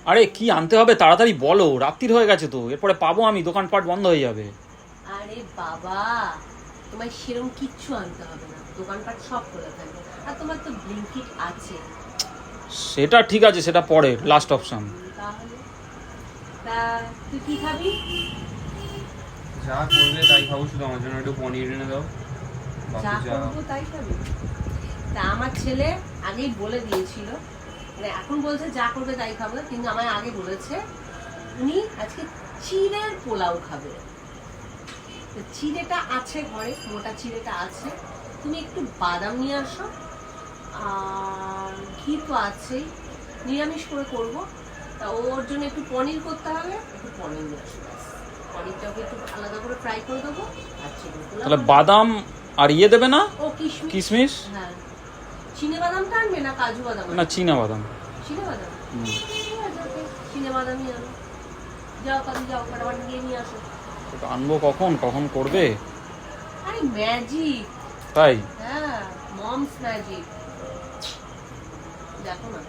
আরে কি আনতে হবে তাড়াতাড়ি বলো, রাত্রির হয়ে গেছে তো, এরপরে পাবো আমি, দোকানপাট বন্ধ হয়ে যাবে। আরে বাবা, তোমার সেরকম কিচ্ছু আনতে হবে না, দোকানপাট সব খোলা থাকবে। আর তোমার তো ব্লিঙ্কিট আছে। সেটা ঠিক আছে, সেটা পরে লাস্ট অপশন। তাহলে তা তুই কি খাবি? যা করবে তাই খাবো, শুধু আমার জন্য একটু পনির এনে দাও। যা করবো তাই খাবি? তা আমার ছেলে আগেই বলে দিয়েছিল, মানে এখন বলছে যা করবে তাই খাবো, কিন্তু আমায় আগে বলেছে উনি আজকে চিড়ের পোলাও খাবে। তো চিড়েটা আছে ঘরে, মোটা চিড়েটা আছে, তুমি একটু বাদাম নিয়ে আসো, আর ঘি তো আছেই, নিরামিষ করে করবো। তা ওর জন্য একটু পনির করতে হবে, একটু পনির নিয়ে আসো, ব্যাস। পনিরটাকে একটু আলাদা করে ফ্রাই করে দেবো, আর চিড়ের পোলাও তাহলে বাদাম আর ইয়ে দেবে না, ও কিশমিশ। কিশমিশ? হ্যাঁ, চিনে বাদামটা আনবে না কাজু বাদাম? না, চীনা বাদাম। চিনে বাদাম, ঠিক আছে, ওকে, চিনে বাদামই আনো। যাও তাহলে, যাও ফটাফট গিয়ে নিয়ে আসো। ওটা আনবো কখন, কখন করবে? আরে ম্যাজিক, তাই? হ্যাঁ, মমস ম্যাজিক, দেখো না।